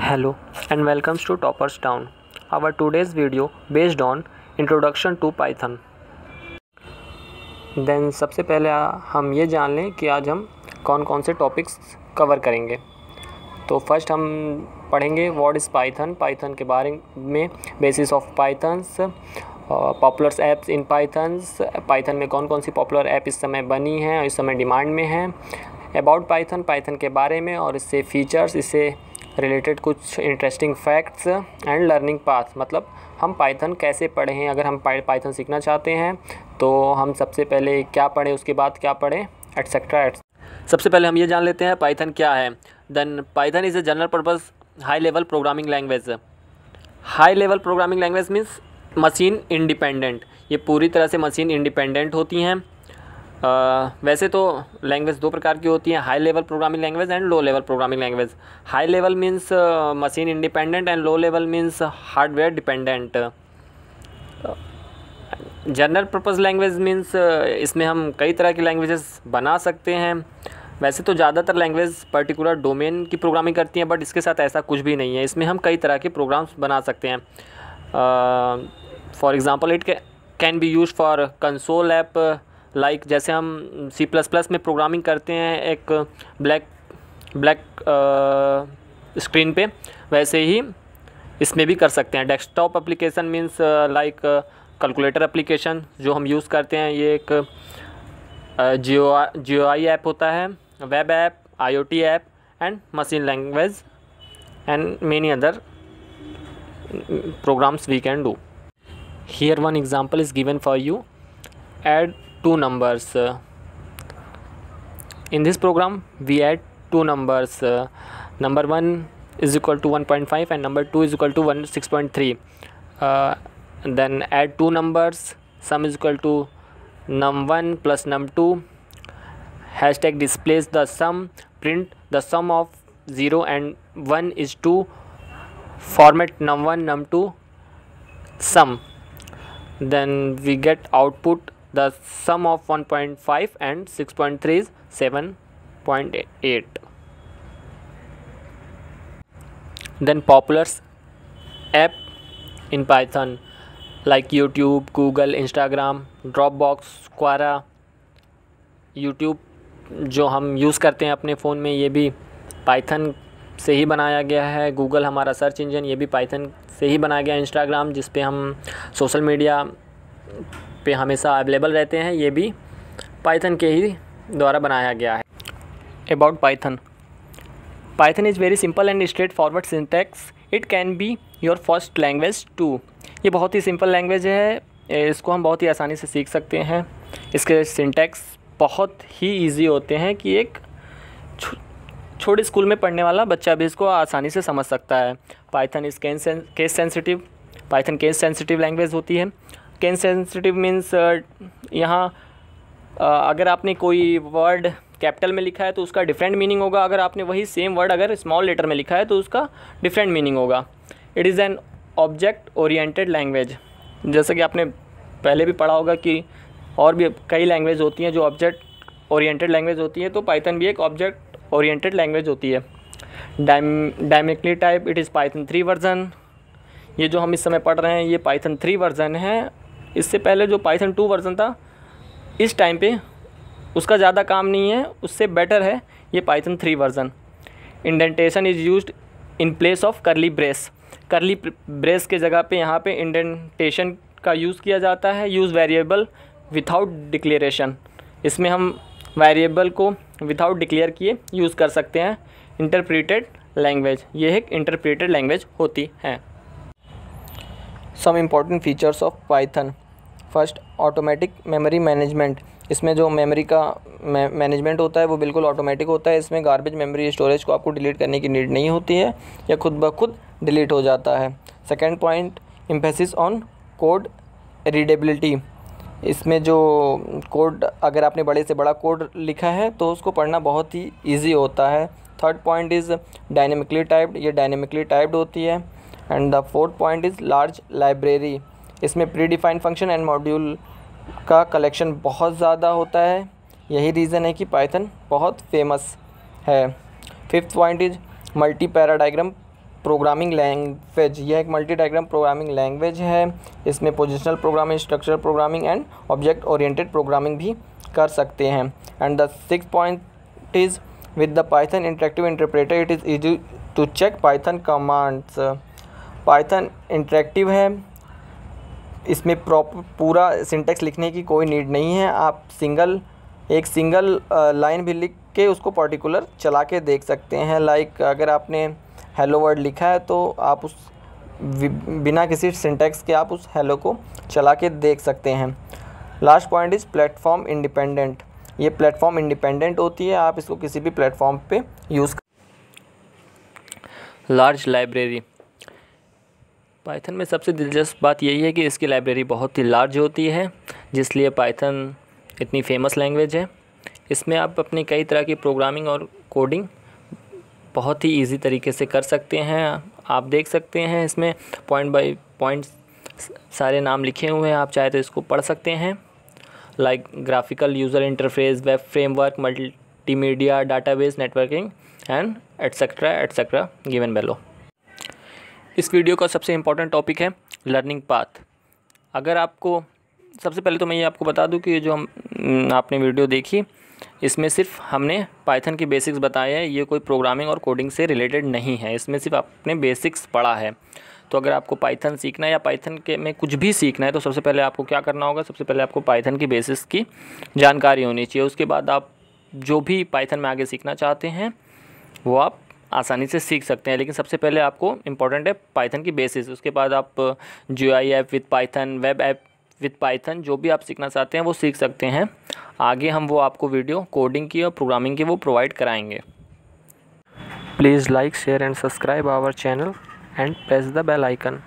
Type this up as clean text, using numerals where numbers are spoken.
Hello and welcomes to Toppers Town. Our today's video based on introduction to Python. Then सबसे पहले हम ये जान लें कि आज हम कौन कौन से टॉपिक्स कवर करेंगे। तो फर्स्ट हम पढ़ेंगे व्हाट इज़ पाइथन, पाइथन के बारे में, basis of pythons, popular apps in pythons, Python में कौन कौन सी पॉपुलर ऐप इस समय बनी हैं और इस समय डिमांड में हैं, अबाउट पाइथन, पाइथन के बारे में और इससे फीचर्स, इससे रिलेटेड कुछ interesting facts and learning path, मतलब हम पाइथन कैसे पढ़ें। अगर हम पाइथन सीखना चाहते हैं तो हम सबसे पहले क्या पढ़ें, उसके बाद क्या पढ़ें, एट्सेट्रा। सबसे पहले हम ये जान लेते हैं पाइथन क्या है। Then Python is a general purpose high level programming language. High level programming language means machine independent. ये पूरी तरह से मशीन इंडिपेंडेंट होती हैं। वैसे तो लैंग्वेज दो प्रकार की होती हैं, high level programming language and low level programming language. High level means machine independent and low level means hardware dependent. General purpose language means इसमें हम कई तरह की लैंग्वेजेस बना सकते हैं। वैसे तो ज़्यादातर लैंग्वेज पर्टिकुलर डोमेन की प्रोग्रामिंग करती हैं, बट इसके साथ ऐसा कुछ भी नहीं है। इसमें हम कई तरह के प्रोग्राम्स बना सकते हैं। For example it can B use for console app, like जैसे हम C++ में प्रोग्रामिंग करते हैं एक ब्लैक स्क्रीन पे, वैसे ही इसमें भी कर सकते हैं। Desktop application means like calculator application जो हम यूज़ करते हैं, ये एक GUI ऐप होता है, web app, IoT app and machine language and many other programs we can do. Here one example is given for you. Add two numbers. In this program we add two numbers. Number 1 is equal to 1.5 and number 2 is equal to 6.3. Then add two numbers. Sum is equal to num1 plus num2. Hashtag displays the sum. Print the sum of 0 and 1 is 2. Format num1 num2 sum. Then we get output the sum of 1.5 and 6.3 is 7.8. Then popular app in Python like YouTube, Google, Instagram, Dropbox, Quora. YouTube जो हम use करते हैं अपने phone में, ये भी Python से ही बनाया गया है। गूगल हमारा सर्च इंजन, ये भी पाइथन से ही बनाया गया है। इंस्टाग्राम जिस पे हम सोशल मीडिया पे हमेशा अवेलेबल रहते हैं, ये भी पाइथन के ही द्वारा बनाया गया है। About Python, Python is very simple and straight forward syntax. It can be your first language too. ये बहुत ही सिंपल लैंग्वेज है, इसको हम बहुत ही आसानी से सीख सकते हैं। इसके सिंटैक्स बहुत ही ईजी होते हैं कि एक छोटे स्कूल में पढ़ने वाला बच्चा भी इसको आसानी से समझ सकता है। Python is case sensitive. Python case sensitive language होती है। केस सेंसिटिव मीन्स यहाँ अगर आपने कोई वर्ड कैपिटल में लिखा है तो उसका डिफरेंट मीनिंग होगा, अगर आपने वही सेम वर्ड अगर स्मॉल लेटर में लिखा है तो उसका डिफरेंट मीनिंग होगा। It is an object oriented language. जैसे कि आपने पहले भी पढ़ा होगा कि और भी कई लैंग्वेज होती हैं जो ऑब्जेक्ट ओरिएंटेड लैंग्वेज होती है, तो पाइथन भी एक ऑब्जेक्ट ओरिएंटेड लैंग्वेज होती है। Dynamically type, it is Python 3 version. ये जो हम इस समय पढ़ रहे हैं ये पाइथन 3 वर्जन है। इससे पहले जो पाइथन 2 वर्जन था इस टाइम पे उसका ज़्यादा काम नहीं है, उससे बेटर है ये Python 3 version. Indentation is used in place of करली ब्रेस। करली ब्रेस के जगह पे यहाँ पे इंडेंटेशन का यूज़ किया जाता है। यूज़ वेरिएबल विथआउट डिक्लेरेशन, इसमें हम वेरिएबल को विदाउट डिक्लेयर किए यूज़ कर सकते हैं। इंटरप्रेटेड लैंग्वेज, ये एक इंटरप्रेटेड लैंग्वेज होती है। Some important features of Python. First, automatic memory management. इसमें जो मेमोरी का मैनेजमेंट होता है वो बिल्कुल ऑटोमेटिक होता है। इसमें गार्बेज मेमोरी स्टोरेज को आपको डिलीट करने की नीड नहीं होती है, या खुद ब खुद डिलीट हो जाता है। Second point, emphasis on code readability. इसमें जो कोड, अगर आपने बड़े से बड़ा कोड लिखा है तो उसको पढ़ना बहुत ही इजी होता है। Third point is dynamically typed. ये डायनेमिकली टाइप्ड होती है। And the fourth point is large library. इसमें pre defined function and module का कलेक्शन बहुत ज़्यादा होता है। यही रीज़न है कि पाइथन बहुत फेमस है। Fifth point is multi paradigm programming language, यह एक मल्टी डायग्राम प्रोग्रामिंग लैंग्वेज है। इसमें positional programming, structural programming and object oriented programming भी कर सकते हैं। And the 6th point is with the Python interactive interpreter it is easy to check Python commands. Python interactive है, इसमें पूरा syntax लिखने की कोई नीड नहीं है। आप एक सिंगल लाइन भी लिख के उसको पर्टिकुलर चला के देख सकते हैं। लाइक अगर आपने हेलो वर्ड लिखा है तो आप उस बिना किसी सिंटेक्स के आप उस हेलो को चला के देख सकते हैं। Last point is platform independent, ये प्लेटफॉर्म इंडिपेंडेंट होती है, आप इसको किसी भी प्लेटफॉर्म पे यूज़। लार्ज लाइब्रेरी, पाइथन में सबसे दिलचस्प बात यही है कि इसकी लाइब्रेरी बहुत ही लार्ज होती है, जिसलिए पाइथन इतनी फेमस लैंग्वेज है। इसमें आप अपनी कई तरह की प्रोग्रामिंग और कोडिंग बहुत ही इजी तरीके से कर सकते हैं। आप देख सकते हैं इसमें पॉइंट बाय पॉइंट सारे नाम लिखे हुए हैं, आप चाहे तो इसको पढ़ सकते हैं। Like graphical user interface, web framework, multimedia, database, networking and etcetera given below. इस वीडियो का सबसे इम्पोर्टेंट टॉपिक है लर्निंग पाथ। अगर आपको सबसे पहले तो मैं ये आपको बता दूं कि जो आपने वीडियो देखी इसमें सिर्फ हमने पाइथन की बेसिक्स बताए हैं, ये कोई प्रोग्रामिंग और कोडिंग से रिलेटेड नहीं है, इसमें सिर्फ आपने बेसिक्स पढ़ा है। तो अगर आपको पाइथन सीखना है या पाइथन के में कुछ भी सीखना है तो सबसे पहले आपको क्या करना होगा, सबसे पहले आपको पाइथन की बेसिक्स की जानकारी होनी चाहिए। उसके बाद आप जो भी पाइथन में आगे सीखना चाहते हैं वो आप आसानी से सीख सकते हैं। लेकिन सबसे पहले आपको इम्पॉर्टेंट है पाइथन की बेसिस। उसके बाद आप GUI app with Python, web app with Python, जो भी आप सीखना चाहते हैं वो सीख सकते हैं। आगे हम वो आपको वीडियो कोडिंग की और प्रोग्रामिंग की वो प्रोवाइड कराएंगे। Please like, share and subscribe our channel and press the bell icon.